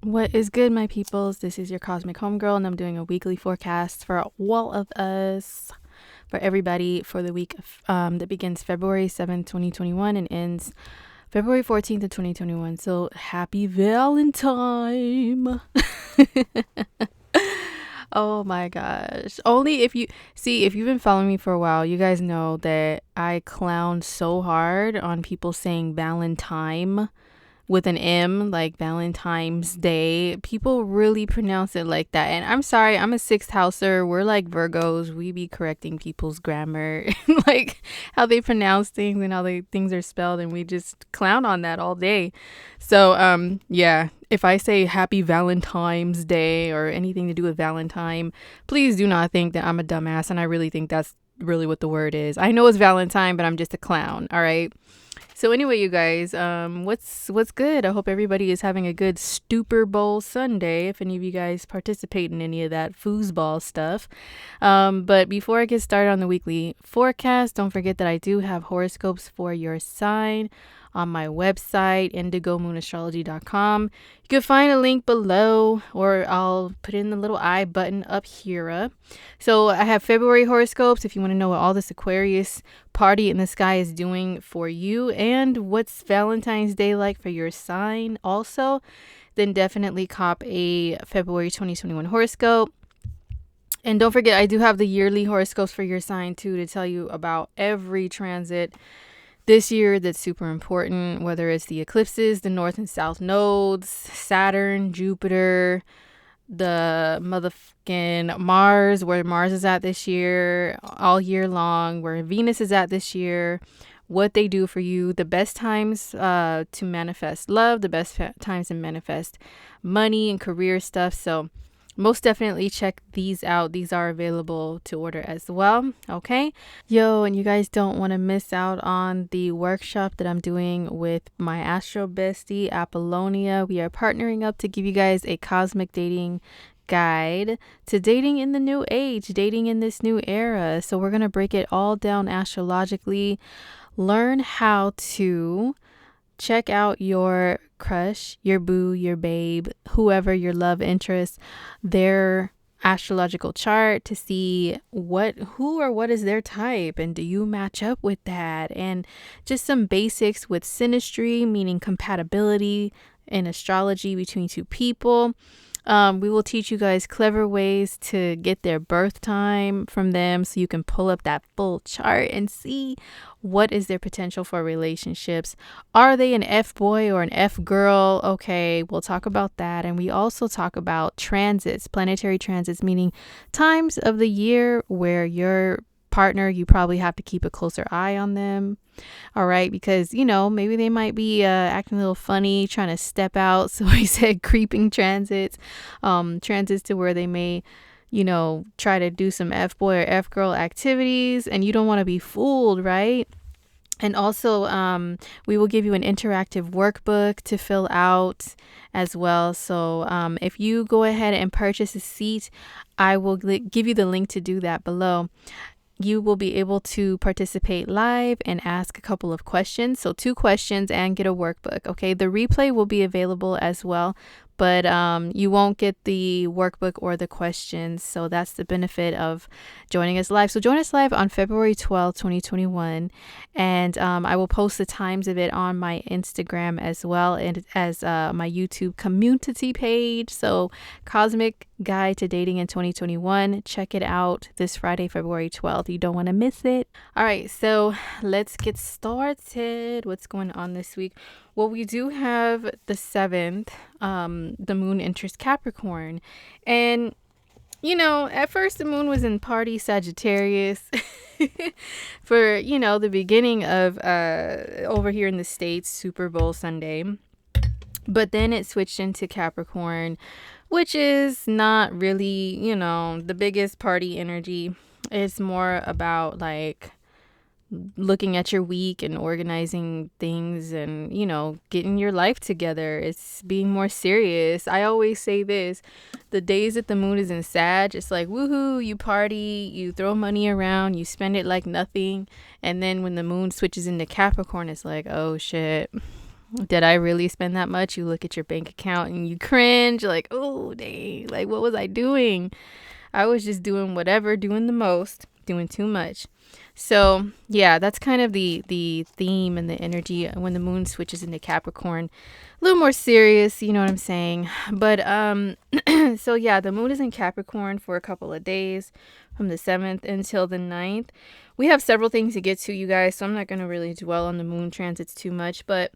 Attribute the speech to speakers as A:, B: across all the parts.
A: What is good, my peoples? This is your Cosmic Homegirl, and I'm doing a weekly forecast for all of us, for everybody, for the week that begins February 7th, 2021, and ends February 14th of 2021. So happy Valentine! Oh my gosh. Only if if you've been following me for a while, you guys know that I clown so hard on people saying Valentine with an M, like Valentine's Day. People really pronounce it like that. And I'm sorry, I'm a sixth houser. We're like Virgos. We be correcting people's grammar, like how they pronounce things and how things are spelled, and we just clown on that all day. So yeah, if I say happy Valentine's Day or anything to do with Valentine, please do not think that I'm a dumbass, and I really think that's really what the word is. I know it's Valentine, but I'm just a clown, all right? So anyway, you guys, what's good? I hope everybody is having a good Super Bowl Sunday. If any of you guys participate in any of that foosball stuff, but before I get started on the weekly forecast, don't forget that I do have horoscopes for your sign on my website, indigomoon.astrology.com. You can find a link below, or I'll put in the little I button up here. So I have February horoscopes if you want to know what all this Aquarius party in the sky is doing for you, and what's Valentine's Day like for your sign also. Then definitely cop a February 2021 horoscope. And don't forget, I do have the yearly horoscopes for your sign too, to tell you about every transit this year that's super important, whether it's the eclipses, the north and south nodes, Saturn, Jupiter, the motherfucking Mars, where Mars is at this year, all year long, where Venus is at this year, what they do for you, the best times to manifest love, the best times to manifest money and career stuff. So most definitely check these out. These are available to order as well. Okay. Yo, and you guys don't want to miss out on the workshop that I'm doing with my astro bestie, Apollonia. We are partnering up to give you guys a cosmic dating guide to dating in the new age, dating in this new era. So we're going to break it all down astrologically, learn how to check out your crush, your boo, your babe, whoever your love interest, their astrological chart to see who or what is their type, and do you match up with that, and just some basics with synastry, meaning compatibility in astrology between two people. We will teach you guys clever ways to get their birth time from them, so you can pull up that full chart and see what is their potential for relationships. Are they an F boy or an F girl? Okay, we'll talk about that. And we also talk about transits, planetary transits, meaning times of the year where your partner, you probably have to keep a closer eye on them. All right, because maybe they might be acting a little funny, trying to step out. So we said creeping transits, transits to where they may try to do some F boy or F girl activities, and you don't want to be fooled, right? And also, we will give you an interactive workbook to fill out as well. So if you go ahead and purchase a seat, I will give you the link to do that below. You will be able to participate live and ask a couple of questions. So 2 questions and get a workbook. Okay, the replay will be available as well, but you won't get the workbook or the questions. So that's the benefit of joining us live. So join us live on February 12th, 2021. And I will post the times of it on my Instagram as well, and as my YouTube community page. So Cosmic Guide to Dating in 2021. Check it out this Friday, February 12th. You don't want to miss it. All right, so let's get started. What's going on this week? Well, we do have the 7th, the moon enters Capricorn. And, at first the moon was in party Sagittarius for, the beginning of over here in the States, Super Bowl Sunday. But then it switched into Capricorn, which is not really, the biggest party energy. It's more about like looking at your week and organizing things and, getting your life together. It's being more serious. I always say this, the days that the moon is in Sag, it's like, woohoo, you party, you throw money around, you spend it like nothing. And then when the moon switches into Capricorn, it's like, oh shit, Did I really spend that much? You look at your bank account and you cringe, like, oh, dang, like, what was I doing? I was just doing whatever, doing the most, doing too much. So yeah, that's kind of the theme and the energy when the moon switches into Capricorn. A little more serious, you know what I'm saying? But so yeah, the moon is in Capricorn for a couple of days from the 7th until the 9th. We have several things to get to, you guys, so I'm not going to really dwell on the moon transits too much, but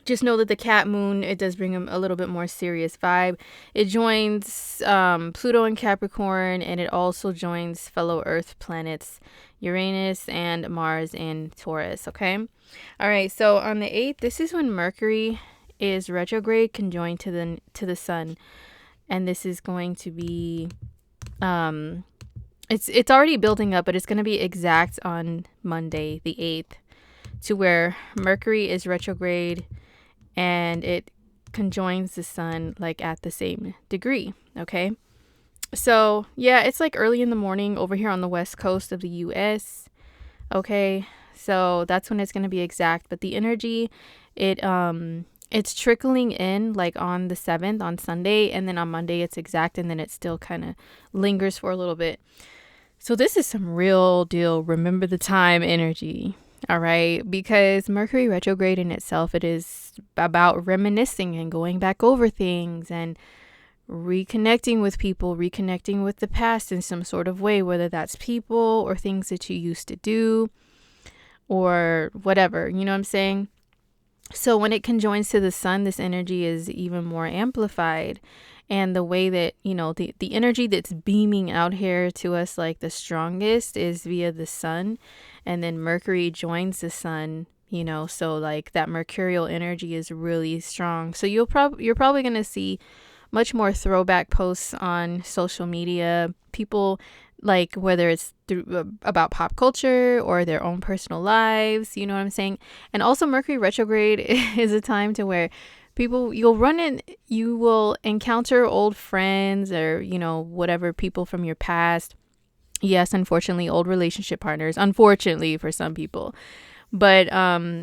A: just know that the cat moon, it does bring a little bit more serious vibe. It joins Pluto in Capricorn, and it also joins fellow Earth planets Uranus and Mars in Taurus. Okay. All right. So on the 8th, this is when Mercury is retrograde conjoined to the sun, and this is going to be it's already building up, but it's going to be exact on Monday the 8th, to where Mercury is retrograde and it conjoins the sun like at the same degree. Okay. So yeah, it's like early in the morning over here on the west coast of the US. Okay. So that's when it's going to be exact, but the energy, it's trickling in like on the 7th on Sunday, and then on Monday it's exact, and then it still kind of lingers for a little bit. So this is some real deal remember the time energy. All right, because Mercury retrograde in itself, it is about reminiscing and going back over things and reconnecting with people, reconnecting with the past in some sort of way, whether that's people or things that you used to do or whatever, you know what I'm saying? So when it conjoins to the sun, this energy is even more amplified. And the way that, you know, the energy that's beaming out here to us like the strongest is via the sun. And then Mercury joins the sun, you know, so like that mercurial energy is really strong. So you're probably going to see much more throwback posts on social media. People, like, whether it's about pop culture or their own personal lives, you know what I'm saying? And also Mercury retrograde is a time to where you will encounter old friends or, you know, whatever, people from your past. Yes, unfortunately, old relationship partners, unfortunately for some people. But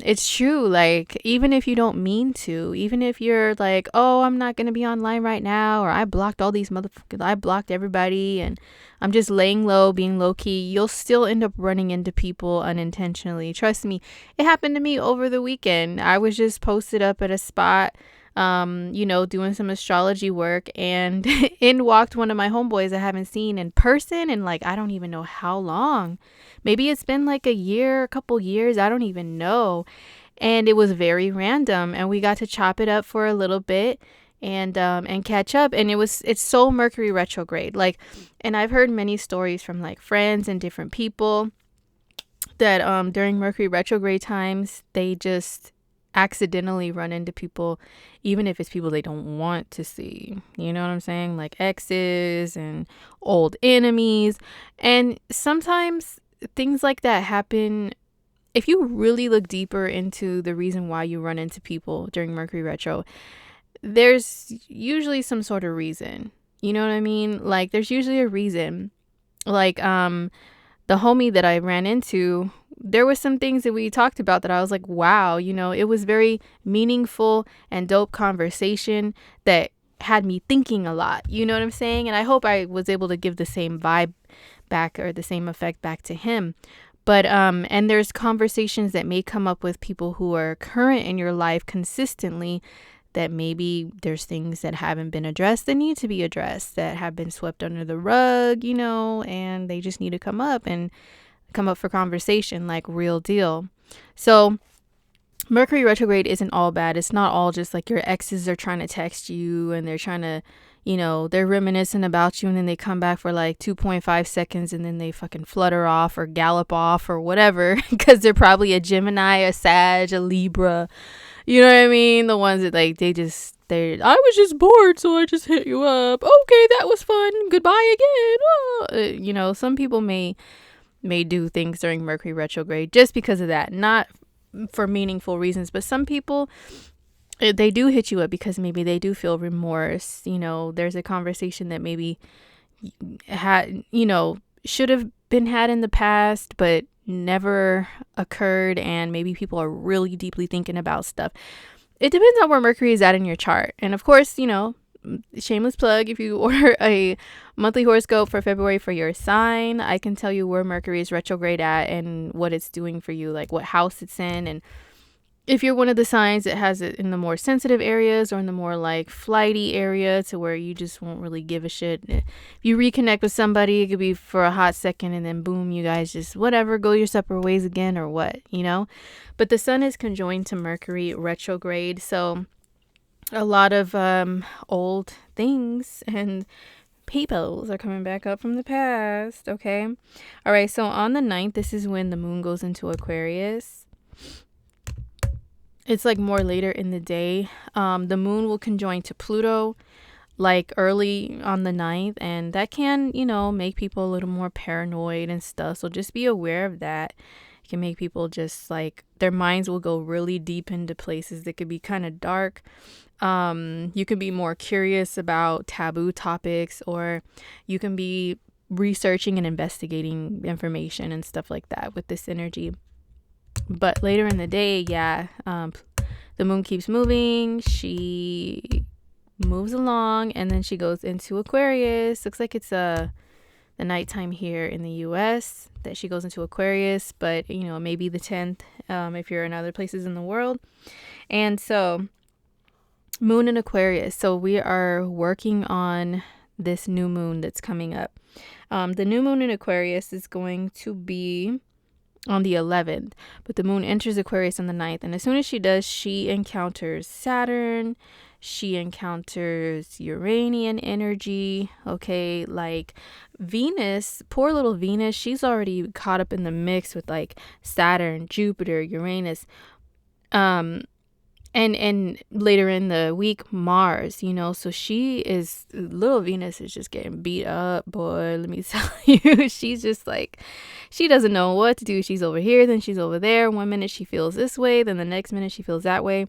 A: it's true, like, even if you don't mean to, even if you're like, oh, I'm not going to be online right now, or I blocked all these motherfuckers, I blocked everybody, and I'm just laying low, being low key, you'll still end up running into people unintentionally. Trust me, it happened to me over the weekend. I was just posted up at a spot, you know, doing some astrology work, and in walked one of my homeboys I haven't seen in person in like, I don't even know how long. Maybe it's been like a year, a couple years, I don't even know. And it was very random, and we got to chop it up for a little bit and catch up. And it's so Mercury retrograde, like, and I've heard many stories from like friends and different people that during Mercury retrograde times, they just accidentally run into people, even if it's people they don't want to see, you know what I'm saying, like exes and old enemies. And sometimes things like that happen if you really look deeper into the reason why you run into people during Mercury retro. There's usually some sort of reason, you know what I mean? Like, there's usually a reason. Like the homie that I ran into, there were some things that we talked about that I was like, wow, you know, it was very meaningful and dope conversation that had me thinking a lot, you know what I'm saying? And I hope I was able to give the same vibe back, or the same effect back to him. But and there's conversations that may come up with people who are current in your life consistently, that maybe there's things that haven't been addressed that need to be addressed, that have been swept under the rug, you know, and they just need to come up for conversation, like real deal. So Mercury retrograde isn't all bad. It's not all just like your exes are trying to text you and they're trying to, you know, they're reminiscing about you, and then they come back for like 2.5 seconds and then they fucking flutter off or gallop off or whatever, because they're probably a Gemini, a Sag, a Libra. You know what I mean? The ones that like, I was just bored, so I just hit you up. Okay, that was fun. Goodbye again. Oh. You know, some people may do things during Mercury retrograde just because of that, not for meaningful reasons. But some people, they do hit you up because maybe they do feel remorse. You know, there's a conversation that maybe had, you know, should have been had in the past, but never occurred, and maybe people are really deeply thinking about stuff. it depends on where Mercury is at in your chart. And of course, you know, shameless plug, if you order a monthly horoscope for February for your sign, I can tell you where Mercury is retrograde at and what it's doing for you, like what house it's in. And if you're one of the signs that has it in the more sensitive areas or in the more like flighty area to where you just won't really give a shit. If you reconnect with somebody, it could be for a hot second and then boom, you guys just whatever, go your separate ways again or what, you know? But the sun is conjoined to Mercury retrograde. So a lot of old things and peoples are coming back up from the past, okay? All right, so on the 9th, this is when the moon goes into Aquarius. It's like more later in the day. The moon will conjoin to Pluto like early on the 9th, and that can, you know, make people a little more paranoid and stuff. So just be aware of that. It can make people just like their minds will go really deep into places that could be kind of dark. You can be more curious about taboo topics, or you can be researching and investigating information and stuff like that with this energy. But later in the day, the moon keeps moving. She moves along, and then she goes into Aquarius. Looks like it's the nighttime here in the US that she goes into Aquarius, but you know, maybe the 10th if you're in other places in the world. And so moon in Aquarius. So we are working on this new moon that's coming up. The new moon in Aquarius is going to be on the 11th, but the moon enters Aquarius on the 9th. And as soon as she does, she encounters Saturn. She encounters Uranian energy. Okay, like Venus, poor little Venus, she's already caught up in the mix with like Saturn, Jupiter, Uranus. And later in the week, Mars, you know, so little Venus is just getting beat up, boy, let me tell you. She's just like, she doesn't know what to do. She's over here, then she's over there. One minute she feels this way, then the next minute she feels that way.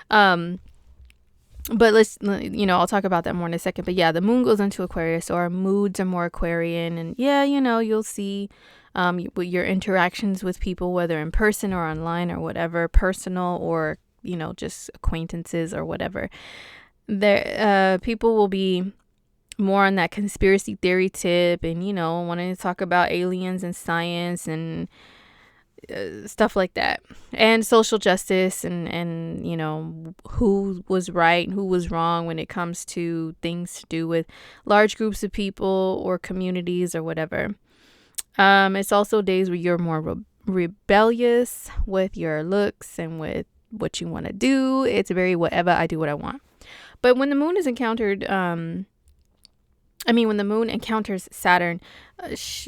A: But let's, you know, I'll talk about that more in a second. But yeah, the moon goes into Aquarius, so our moods are more Aquarian. And yeah, you know, you'll see your interactions with people, whether in person or online or whatever, personal or, you know, just acquaintances or whatever. There, people will be more on that conspiracy theory tip and, you know, wanting to talk about aliens and science and stuff like that, and social justice and you know, who was right and who was wrong when it comes to things to do with large groups of people or communities or whatever. It's also days where you're more rebellious with your looks and with what you want to do. It's very whatever, I do what I want. But when the moon is encountered, when the moon encounters Saturn,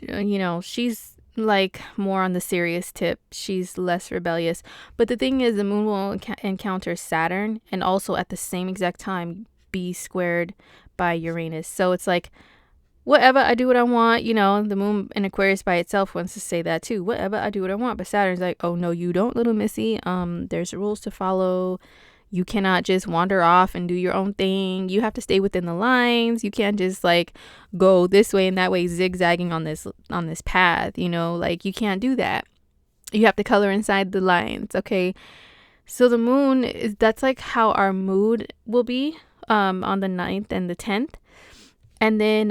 A: you know, she's like more on the serious tip. She's less rebellious. But the thing is, the moon will encounter Saturn and also at the same exact time be squared by Uranus. So it's like, whatever, I do what I want. You know, the moon in Aquarius by itself wants to say that too. Whatever, I do what I want. But Saturn's like, oh no, you don't, little missy. There's rules to follow. You cannot just wander off and do your own thing. You have to stay within the lines. You can't just like go this way and that way, zigzagging on this path, you know, like you can't do that. You have to color inside the lines, okay? So the moon that's like how our mood will be on the 9th and the 10th. And then,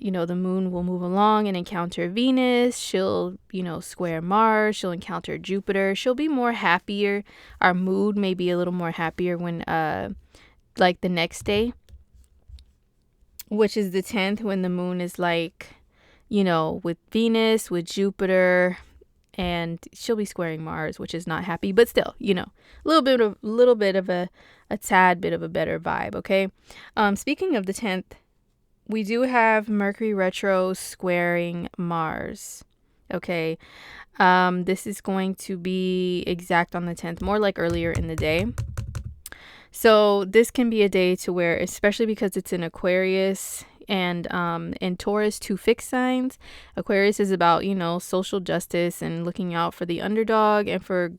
A: you know, the moon will move along and encounter Venus. She'll, you know, square Mars. She'll encounter Jupiter. She'll be more happier. Our mood may be a little more happier when, like the next day, which is the 10th, when the moon is like, you know, with Venus, with Jupiter, and she'll be squaring Mars, which is not happy, but still, you know, a little bit of a tad bit of a better vibe. Okay. Speaking of the 10th, we do have Mercury retro squaring Mars. Okay. This is going to be exact on the 10th, more like earlier in the day. So this can be a day to where, especially because it's in Aquarius and in Taurus, two fixed signs. Aquarius is about, you know, social justice and looking out for the underdog and for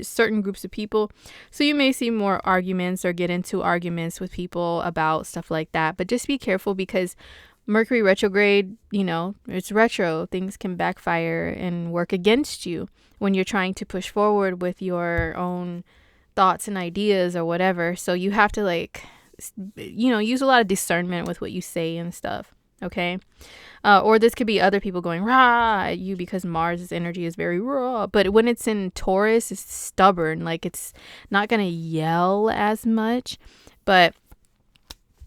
A: certain groups of people. So you may see more arguments or get into arguments with people about stuff like that. But just be careful, because Mercury retrograde, you know, it's retro. Things can backfire and work against you when you're trying to push forward with your own thoughts and ideas or whatever. So you have to like, use a lot of discernment with what you say and stuff. Okay. Or this could be other people going rah at you because Mars's energy is very raw. But when it's in Taurus, it's stubborn. Like it's not going to yell as much, but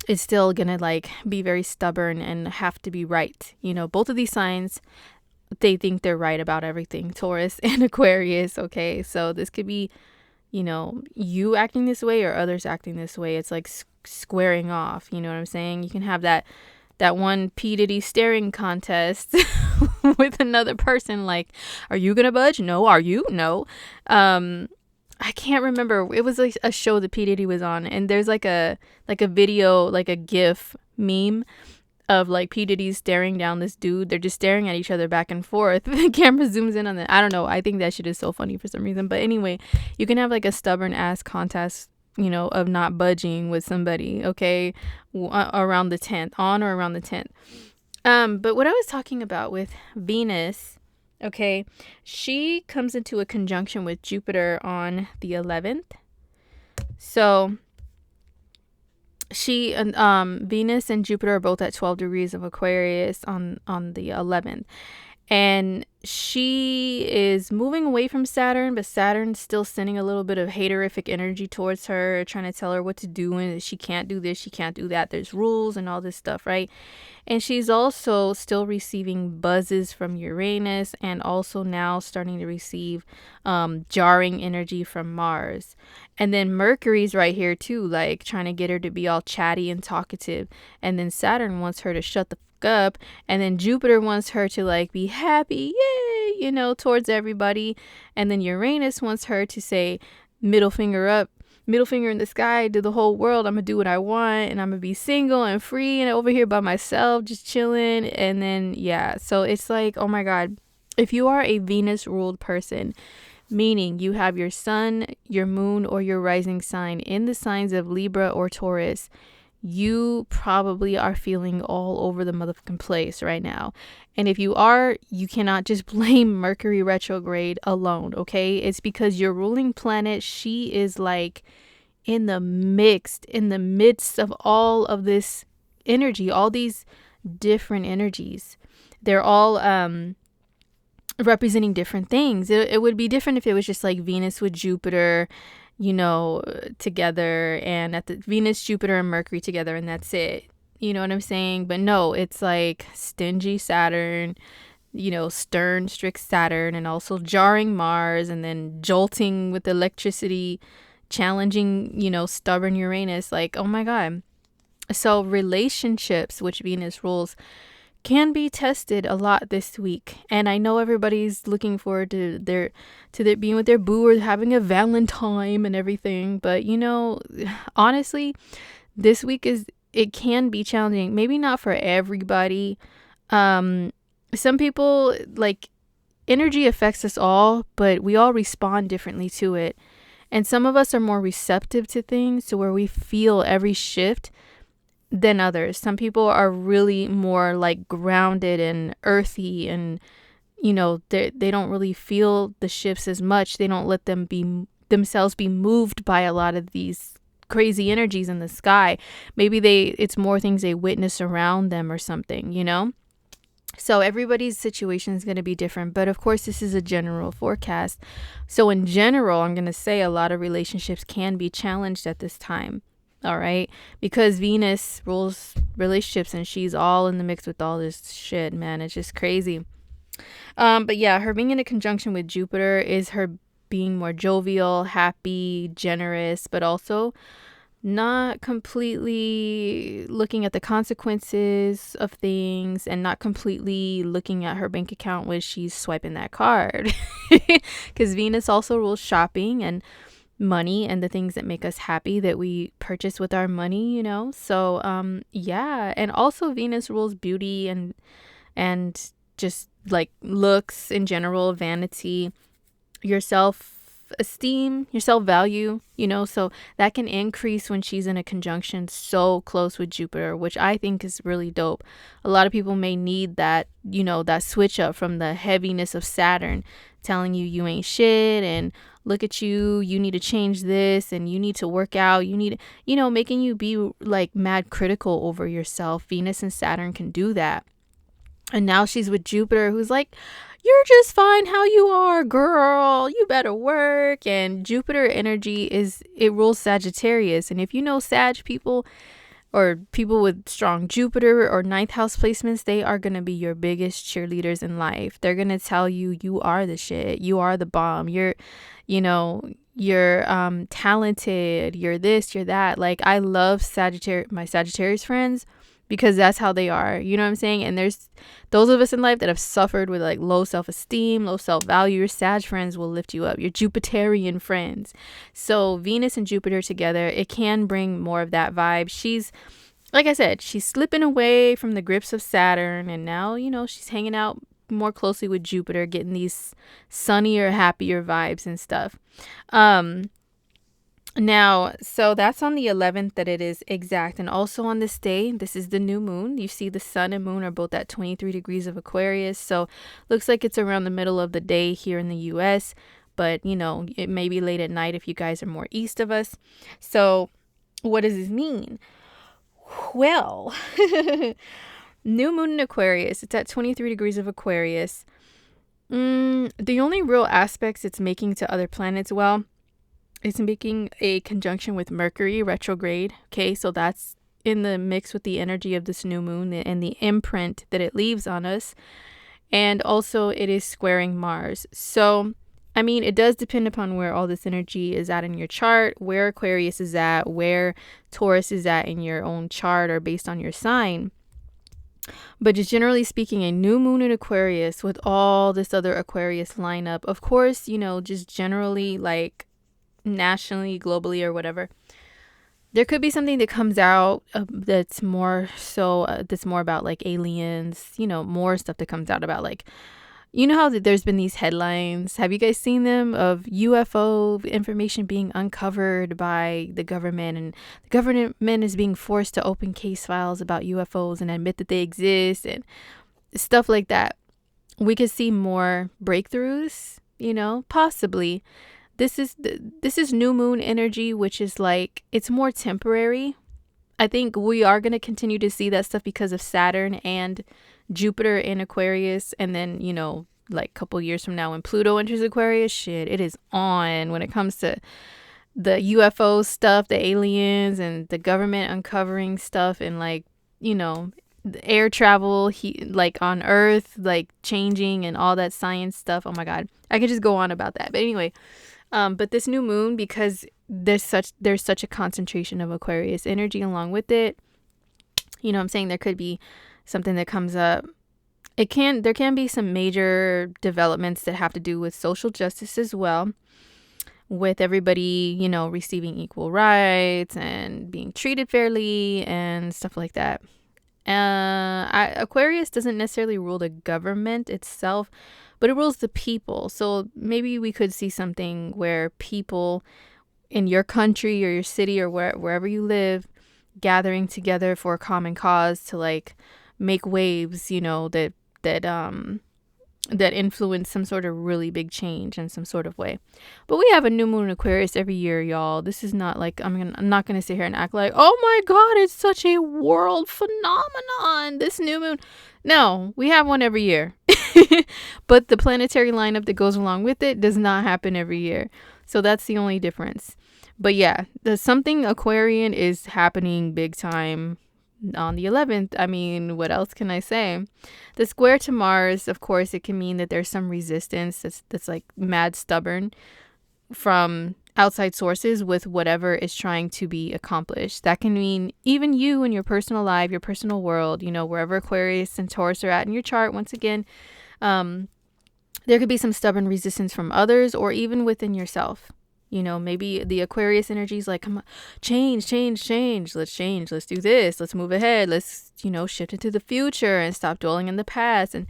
A: it's still going to like be very stubborn and have to be right. Both of these signs, they think they're right about everything. Taurus and Aquarius. Okay. So this could be, you acting this way or others acting this way. It's like squaring off. You know what I'm saying? You can have that one P. Diddy staring contest with another person. Like, are you going to budge? No. Are you? No. I can't remember. It was like a show that P. Diddy was on. And there's like a video, like a GIF meme of like P. Diddy staring down this dude. They're just staring at each other back and forth. The camera zooms in on it. I don't know. I think that shit is so funny for some reason. But anyway, you can have like a stubborn ass contest, of not budging with somebody, okay, around the 10th, on or around the 10th. But what I was talking about with Venus, okay, she comes into a conjunction with Jupiter on the 11th. So she Venus and Jupiter are both at 12 degrees of Aquarius on the 11th. And she is moving away from Saturn, but Saturn's still sending a little bit of haterific energy towards her, trying to tell her what to do and she can't do this, she can't do that. There's rules and all this stuff, right? And she's also still receiving buzzes from Uranus and also now starting to receive jarring energy from Mars. And then Mercury's right here too, like trying to get her to be all chatty and talkative. And then Saturn wants her to shut the up, and then Jupiter wants her to like be happy, yay, towards everybody. And then Uranus wants her to say middle finger up, middle finger in the sky to the whole world. I'm gonna do what I want and I'm gonna be single and free and over here by myself just chilling. And then so it's like, oh my god, if you are a Venus ruled person, meaning you have your sun, your moon, or your rising sign in the signs of Libra or Taurus, you probably are feeling all over the motherfucking place right now. And if you are, you cannot just blame Mercury retrograde alone, okay? It's because your ruling planet, she is like in the midst of all of this energy, all these different energies. They're all representing different things. It would be different if it was just like Venus with Jupiter, together, and at the Venus, Jupiter, and Mercury together, and that's it. You know what I'm saying? But no, it's like stingy Saturn, stern, strict Saturn, and also jarring Mars, and then jolting with electricity, challenging, stubborn Uranus. Like, oh my god. So relationships, which Venus rules, can be tested a lot this week. And I know everybody's looking forward to their being with their boo or having a Valentine and everything. But honestly, this week it can be challenging. Maybe not for everybody. Some people, like, energy affects us all, but we all respond differently to it. And some of us are more receptive to things to where we feel every shift than others. Some people are really more like grounded and earthy, and they don't really feel the shifts as much. They don't let themselves be moved by a lot of these crazy energies in the sky. Maybe it's more things they witness around them or something. So everybody's situation is going to be different, but of course this is a general forecast. So in general, I'm going to say a lot of relationships can be challenged at this time. All right, because Venus rules relationships and she's all in the mix with all this shit, man. It's just crazy. But yeah, her being in a conjunction with Jupiter is her being more jovial, happy, generous, but also not completely looking at the consequences of things and not completely looking at her bank account when she's swiping that card. Because Venus also rules shopping and money and the things that make us happy that we purchase with our money, so and also Venus rules beauty and just like looks in general, vanity, your self self-esteem, your self-value, so that can increase when she's in a conjunction so close with Jupiter, which I think is really dope. A lot of people may need that, that switch up from the heaviness of Saturn telling you ain't shit and look at you need to change this and you need to work out, you need, making you be like mad critical over yourself. Venus and Saturn can do that. And now she's with Jupiter, who's like, you're just fine how you are, girl. You better work. And Jupiter energy it rules Sagittarius. And if you know Sag people or people with strong Jupiter or ninth house placements, they are going to be your biggest cheerleaders in life. They're going to tell you, you are the shit. You are the bomb. You're talented. You're this, you're that. Like, I love my Sagittarius friends, because that's how they are. You know what I'm saying? And there's those of us in life that have suffered with like low self-esteem, low self-value. Your Sag friends will lift you up. Your Jupiterian friends. So Venus and Jupiter together, it can bring more of that vibe. She's, like I said, she's slipping away from the grips of Saturn. And now, she's hanging out more closely with Jupiter, getting these sunnier, happier vibes and stuff. Now, so that's on the 11th that it is exact. And also on this day, this is the new moon. You see the sun and moon are both at 23 degrees of Aquarius. So looks like it's around the middle of the day here in the US. But, it may be late at night if you guys are more east of us. So what does this mean? Well, new moon in Aquarius. It's at 23 degrees of Aquarius. The only real aspects it's making to other planets, it's making a conjunction with Mercury Retrograde. Okay, so that's in the mix with the energy of this new moon and the imprint that it leaves on us. And also it is squaring Mars. So, it does depend upon where all this energy is at in your chart, where Aquarius is at, where Taurus is at in your own chart or based on your sign. But just generally speaking, a new moon in Aquarius with all this other Aquarius lineup, of course, just generally like nationally, globally, or whatever, there could be something that comes out that's more about like aliens, more stuff that comes out about like, how there's been these headlines, have you guys seen them, of UFO information being uncovered by the government, and the government is being forced to open case files about UFOs and admit that they exist and stuff like that. We could see more breakthroughs, possibly. This is new moon energy, which is like, it's more temporary. I think we are going to continue to see that stuff because of Saturn and Jupiter in Aquarius. And then, like a couple years from now when Pluto enters Aquarius, shit, it is on when it comes to the UFO stuff, the aliens and the government uncovering stuff, and like, the air travel, like on Earth, like changing and all that science stuff. Oh my God, I could just go on about that. But anyway, but this new moon, because there's such a concentration of Aquarius energy along with it, I'm saying there could be something that comes up. There can be some major developments that have to do with social justice as well, with everybody, receiving equal rights and being treated fairly and stuff like that. Aquarius doesn't necessarily rule the government itself, but it rules the people. So maybe we could see something where people in your country or your city or wherever you live gathering together for a common cause to like make waves, that influence some sort of really big change in some sort of way. But we have a new moon in Aquarius every year, y'all. This is not like, I'm not gonna sit here and act like, oh my God, it's such a world phenomenon, this new moon. No, we have one every year. But the planetary lineup that goes along with it does not happen every year. So that's the only difference. But yeah, something Aquarian is happening big time on the 11th. What else can I say? The square to Mars, of course, it can mean that there's some resistance that's like mad stubborn from outside sources with whatever is trying to be accomplished. That can mean even you in your personal life, your personal world, wherever Aquarius and Taurus are at in your chart. Once again, there could be some stubborn resistance from others or even within yourself. Maybe the Aquarius energy is like, come on, change. Let's change. Let's do this. Let's move ahead. Let's, shift into the future and stop dwelling in the past. And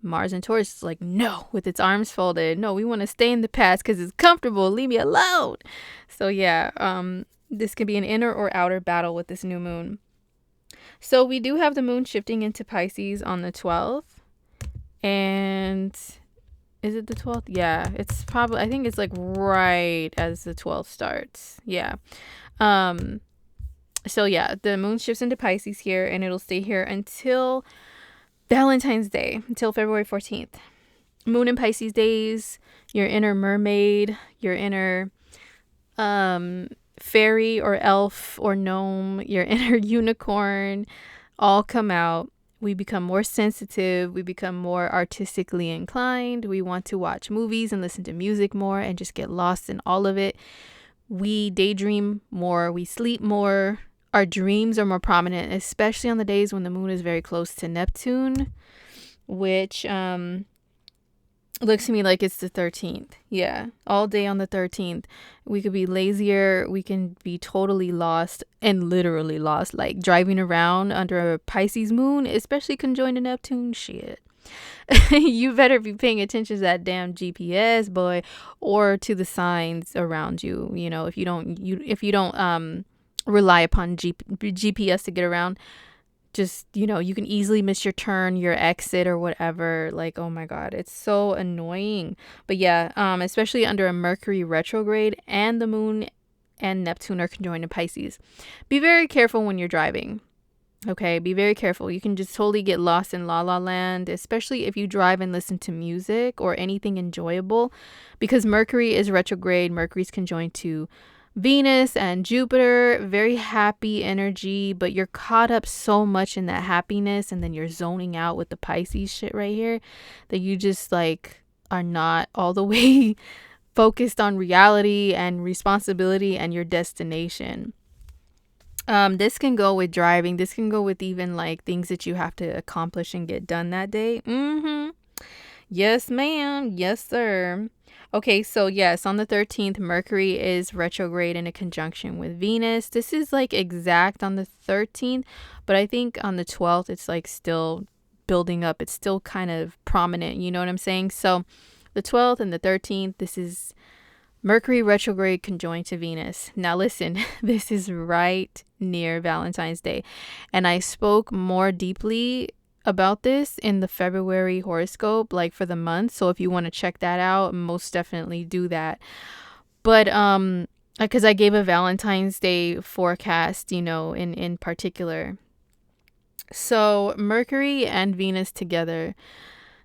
A: Mars in Taurus is like, no, with its arms folded. No, we want to stay in the past because it's comfortable. Leave me alone. So yeah, this could be an inner or outer battle with this new moon. So we do have the moon shifting into Pisces on the 12th. And is it the 12th? Yeah, it's probably, I think it's like right as the 12th starts. Yeah. So yeah, the moon shifts into Pisces here, and it'll stay here until Valentine's Day, until February 14th. Moon in Pisces days, your inner mermaid, your inner fairy or elf or gnome, your inner unicorn, all come out. We become more sensitive. We become more artistically inclined. We want to watch movies and listen to music more and just get lost in all of it. We daydream more. We sleep more. Our dreams are more prominent, especially on the days when the moon is very close to Neptune, which looks to me like it's the 13th. Yeah, all day on the 13th. We could be lazier. We can be totally lost and literally lost, like driving around under a Pisces moon, especially conjoined to Neptune. Shit. You better be paying attention to that damn GPS, boy, or to the signs around you. You know, if you don't rely upon GPS to get around, just, you know, you can easily miss your turn, your exit, or whatever. Like, oh my god, it's so annoying. But yeah, especially under a Mercury retrograde and the moon and Neptune are conjoined in Pisces. Be very careful when you're driving. Okay, be very careful. You can just totally get lost in la la land, especially if you drive and listen to music or anything enjoyable, because Mercury is retrograde. Mercury's conjoined to Venus and Jupiter. Very happy energy, but you're caught up so much in that happiness, and then you're zoning out with the Pisces shit right here, that you just like are not all the way focused on reality and responsibility and your destination. This can go with driving. This can go with even like things that you have to accomplish and get done that day. Yes, ma'am. Yes, sir. Okay, so yes, on the 13th, Mercury is retrograde in a conjunction with Venus. This is like exact on the 13th, but I think on the 12th, it's like still building up. It's still kind of prominent. You know what I'm saying? So the 12th and the 13th, this is Mercury retrograde conjoined to Venus. Now listen, this is right near Valentine's Day, and I spoke more deeply about this in the February horoscope, like for the month. So if you want to check that out, most definitely do that. But because I gave a Valentine's Day forecast, you know, in particular. So Mercury and Venus together,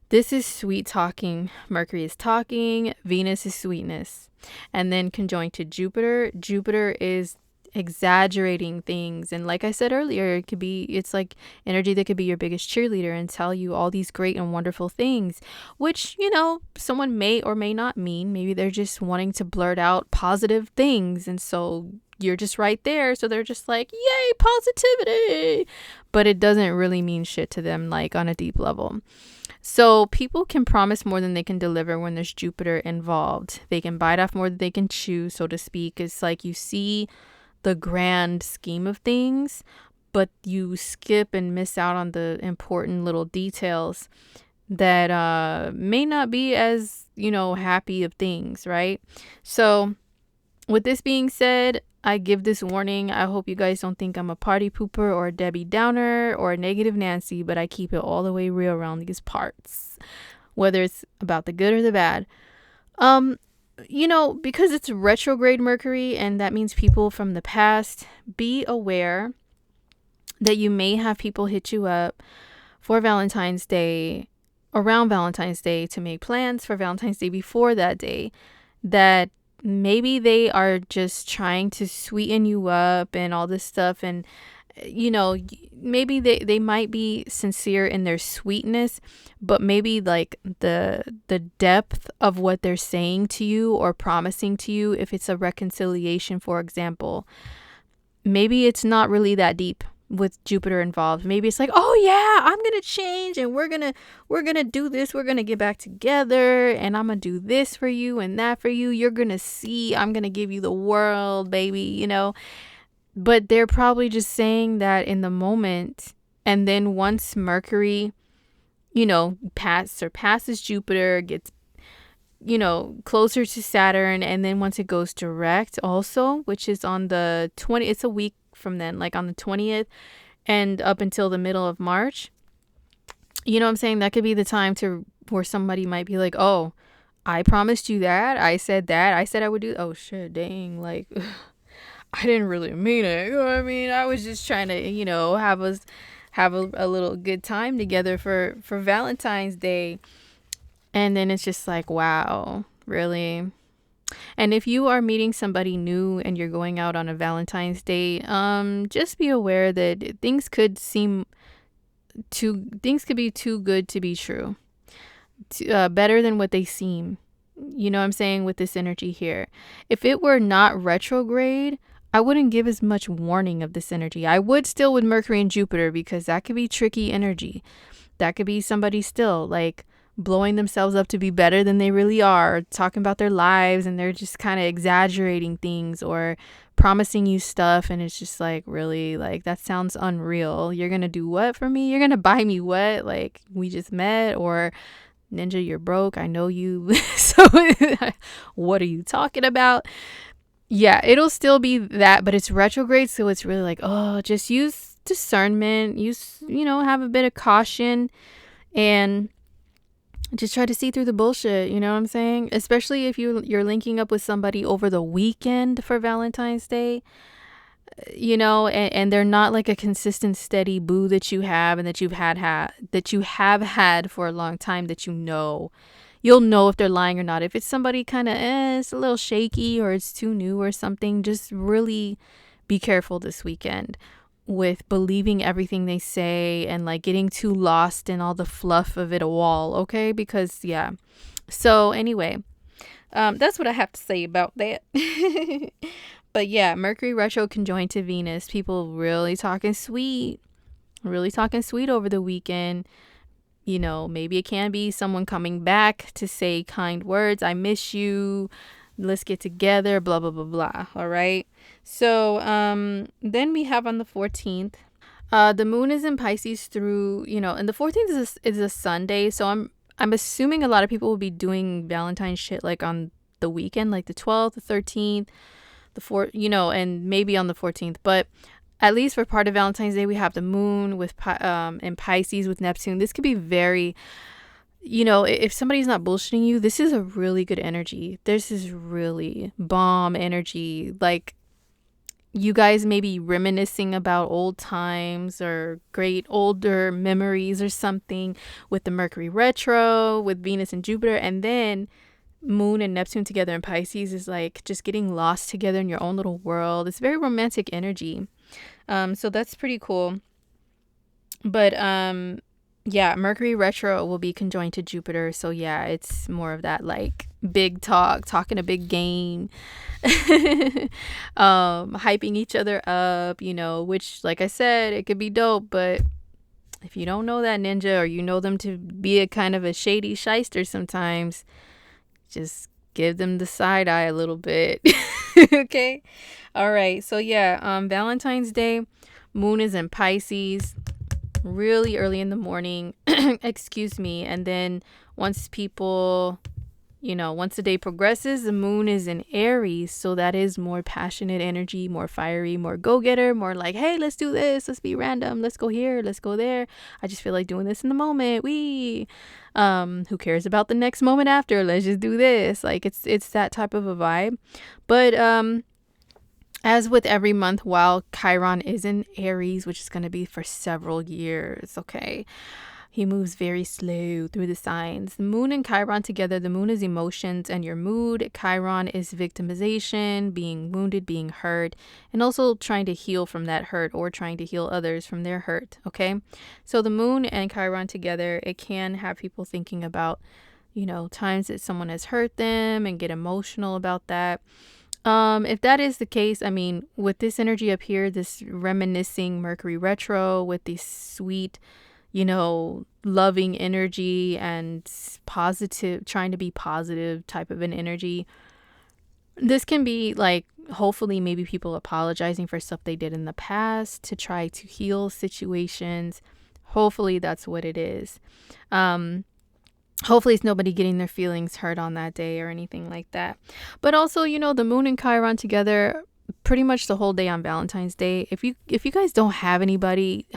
A: this is sweet talking. Mercury is talking, Venus is sweetness. And then conjoined to Jupiter, Jupiter is exaggerating things. And like I said earlier, it's like energy that could be your biggest cheerleader and tell you all these great and wonderful things, which, you know, someone may or may not mean. Maybe they're just wanting to blurt out positive things. And so you're just right there. So they're just like, yay, positivity. But it doesn't really mean shit to them, like on a deep level. So people can promise more than they can deliver when there's Jupiter involved. They can bite off more than they can chew, so to speak. It's like you see the grand scheme of things, but you skip and miss out on the important little details that may not be as, you know, happy of things, right? So with this being said, I give this warning. I hope you guys don't think I'm a party pooper or a Debbie Downer or a negative Nancy, but I keep it all the way real around these parts, whether it's about the good or the bad. You know, because it's retrograde Mercury, and that means people from the past, be aware that you may have people hit you up for Valentine's Day, around Valentine's Day, to make plans for Valentine's Day before that day, that maybe they are just trying to sweeten you up and all this stuff. And, you know, maybe they might be sincere in their sweetness, but maybe like the depth of what they're saying to you or promising to you, if it's a reconciliation, for example, maybe it's not really that deep with Jupiter involved. Maybe it's like, oh yeah, I'm gonna change, and we're gonna do this, we're gonna get back together, and I'm gonna do this for you and that for you, you're gonna see, I'm gonna give you the world, baby, you know. But they're probably just saying that in the moment, and then once Mercury, surpasses Jupiter, gets, closer to Saturn. And then once it goes direct also, which is on the 20th, it's a week from then, like on the 20th and up until the middle of March. You know what I'm saying? That could be the time where somebody might be like, oh, I promised you that. I said that. I said I would do. Oh, shit, dang. Like, I didn't really mean it. You know what I mean? I was just trying to, have a little good time together for Valentine's Day. And then it's just like, wow, really? And if you are meeting somebody new and you're going out on a Valentine's Day, just be aware that things could be too good to be true. Better than what they seem. You know what I'm saying, with this energy here. If it were not retrograde, I wouldn't give as much warning of this energy. I would still with Mercury and Jupiter, because that could be tricky energy. That could be somebody still like blowing themselves up to be better than they really are, talking about their lives, and they're just kind of exaggerating things or promising you stuff, and it's just like, really, like, that sounds unreal. You're gonna do what for me? You're gonna buy me what? Like, we just met? Or Ninja, you're broke, I know you. So what are you talking about? Yeah, it'll still be that, but it's retrograde, so it's really like, oh, just use discernment, have a bit of caution, and just try to see through the bullshit. You know what I'm saying? Especially if you're linking up with somebody over the weekend for Valentine's Day, and they're not like a consistent, steady boo that you have and that you have had for a long time, that you'll know if they're lying or not. If it's somebody kind of it's a little shaky, or it's too new or something, just really be careful this weekend with believing everything they say and like getting too lost in all the fluff of it all, okay? Because yeah. So anyway, that's what I have to say about that. But yeah, Mercury retro conjoined to Venus. People really talking sweet over the weekend. Maybe it can be someone coming back to say kind words. I miss you. Let's get together, blah, blah, blah, blah. All right. So then we have on the 14th, the moon is in Pisces through, and the 14th is a Sunday. So I'm assuming a lot of people will be doing Valentine's shit like on the weekend, like the 12th, the 13th, the 4th, and maybe on the 14th. But at least for part of Valentine's Day, we have the moon with in Pisces with Neptune. This could be very, if somebody's not bullshitting you, this is a really good energy. This is really bomb energy. Like, you guys may be reminiscing about old times or great older memories or something with the Mercury retro, with Venus and Jupiter, and then moon and Neptune together in Pisces is like just getting lost together in your own little world. It's very romantic energy. So that's pretty cool. But yeah, Mercury retro will be conjoined to Jupiter. So yeah, it's more of that like big talking a big game, hyping each other up, which, like I said, it could be dope. But if you don't know that, Ninja, or you know them to be a kind of a shady shyster sometimes, just give them the side eye a little bit. Okay. All right. So yeah, Valentine's Day, moon is in Pisces really early in the morning. Excuse me. And then once once the day progresses, the moon is in Aries. So that is more passionate energy, more fiery, more go-getter, more like, hey, let's do this. Let's be random. Let's go here. Let's go there. I just feel like doing this in the moment. Who cares about the next moment after? Let's just do this. Like, it's that type of a vibe. But as with every month, while Chiron is in Aries, which is going to be for several years, okay, he moves very slow through the signs. The moon and Chiron together, the moon is emotions and your mood. Chiron is victimization, being wounded, being hurt, and also trying to heal from that hurt or trying to heal others from their hurt, okay? So the moon and Chiron together, it can have people thinking about, times that someone has hurt them and get emotional about that. If that is the case, I mean, with this energy up here, this reminiscing Mercury retro with these sweet, loving energy and positive, trying to be positive type of an energy, this can be like, hopefully maybe people apologizing for stuff they did in the past to try to heal situations. Hopefully that's what it is. Hopefully it's nobody getting their feelings hurt on that day or anything like that. But also, you know, the moon and Chiron together pretty much the whole day on Valentine's Day. If you guys don't have anybody,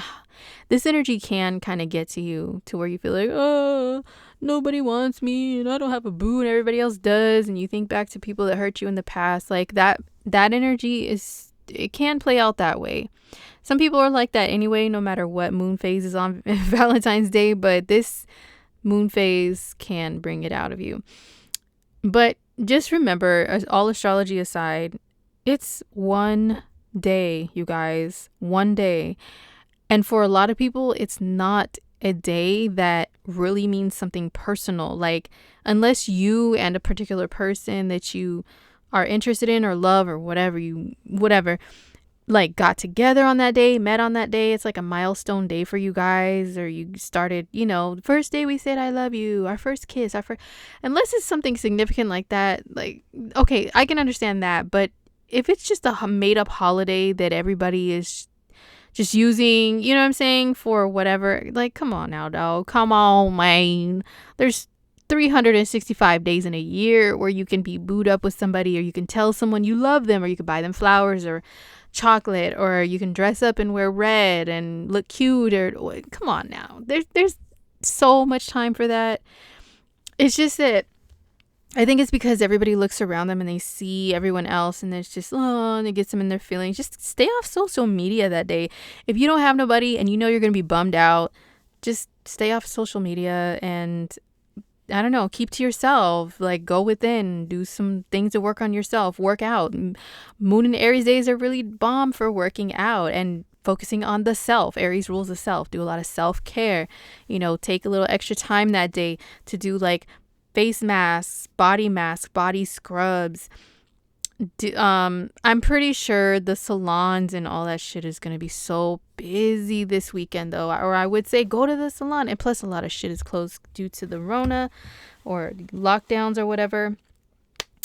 A: this energy can kind of get to you to where you feel like, oh, nobody wants me and I don't have a boo and everybody else does. And you think back to people that hurt you in the past. Like that energy it can play out that way. Some people are like that anyway, no matter what moon phase is on Valentine's Day. But this moon phase can bring it out of you. But just remember, all astrology aside, it's one day, you guys, one day. And for a lot of people, it's not a day that really means something personal. Like, unless you and a particular person that you are interested in or love or whatever, like got together on that day, met on that day, it's like a milestone day for you guys, or you started, you know, the first day we said I love you, our first kiss, unless it's something significant like that, like, okay, I can understand that. But if it's just a made up holiday that everybody is just using, you know what I'm saying, for whatever, like, come on now, dog. Come on, man. There's 365 days in a year where you can be booed up with somebody, or you can tell someone you love them, or you can buy them flowers or chocolate, or you can dress up and wear red and look cute, or come on now. There's so much time for that. It's just that I think it's because everybody looks around them and they see everyone else, and there's just, and it gets them in their feelings. Just stay off social media that day. If you don't have nobody and you know you're going to be bummed out, just stay off social media and, I don't know, keep to yourself. Like, go within, do some things to work on yourself, work out. Moon and Aries days are really bomb for working out and focusing on the self. Aries rules the self. Do a lot of self-care. You know, take a little extra time that day to do like face masks, body scrubs. I'm pretty sure the salons and all that shit is going to be so busy this weekend though. Or I would say go to the salon. And plus a lot of shit is closed due to the Rona or lockdowns or whatever.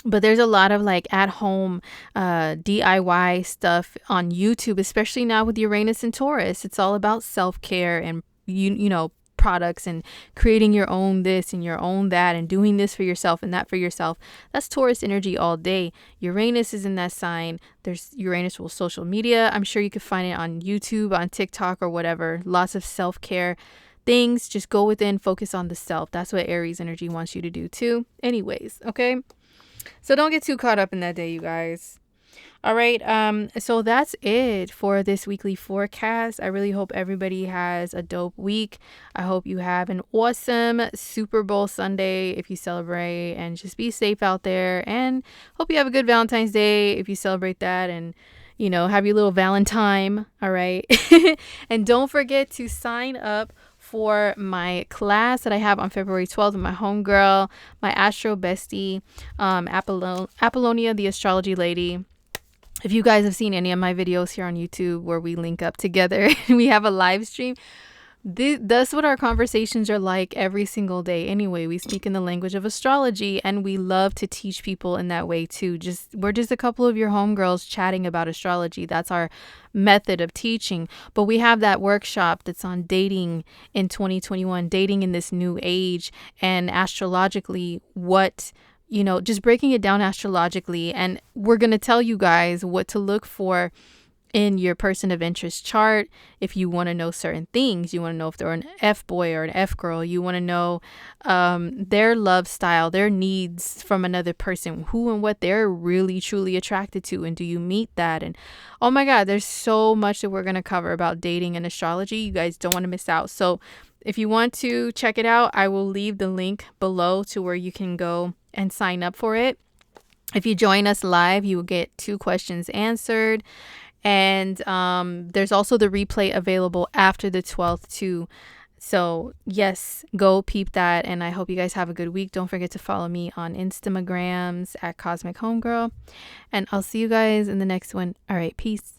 A: But there's a lot of like at home DIY stuff on YouTube, especially now with Uranus and Taurus. It's all about self-care and you know, products and creating your own this and your own that and doing this for yourself and that for yourself. That's Taurus energy all day. Uranus is in that sign. There's Uranus rules social media. I'm sure you could find it on YouTube, on TikTok or whatever. Lots of self-care things. Just go within, focus on the self. That's what Aries energy wants you to do too. Anyways, okay? So don't get too caught up in that day, you guys. All right. So that's it for this weekly forecast. I really hope everybody has a dope week. I hope you have an awesome Super Bowl Sunday if you celebrate, and just be safe out there, and hope you have a good Valentine's Day if you celebrate that, and, you know, have your little Valentine. All right. And don't forget to sign up for my class that I have on February 12th with my homegirl, my astro bestie, Apollonia, the astrology lady. If you guys have seen any of my videos here on YouTube where we link up together and we have a live stream, that's what our conversations are like every single day. Anyway, we speak in the language of astrology, and we love to teach people in that way too. We're just a couple of your homegirls chatting about astrology. That's our method of teaching. But we have that workshop that's on dating in 2021, dating in this new age, and astrologically you know, just breaking it down astrologically. And we're going to tell you guys what to look for in your person of interest chart. If you want to know certain things, you want to know if they're an F boy or an F girl, you want to know their love style, their needs from another person, who and what they're really truly attracted to, and do you meet that? And oh my God, there's so much that we're going to cover about dating and astrology. You guys don't want to miss out. So if you want to check it out, I will leave the link below to where you can go and sign up for it. If you join us live, you will get 2 questions answered. And there's also the replay available after the 12th too. So yes, go peep that. And I hope you guys have a good week. Don't forget to follow me on Instagrams at Cosmic Homegirl. And I'll see you guys in the next one. All right, peace.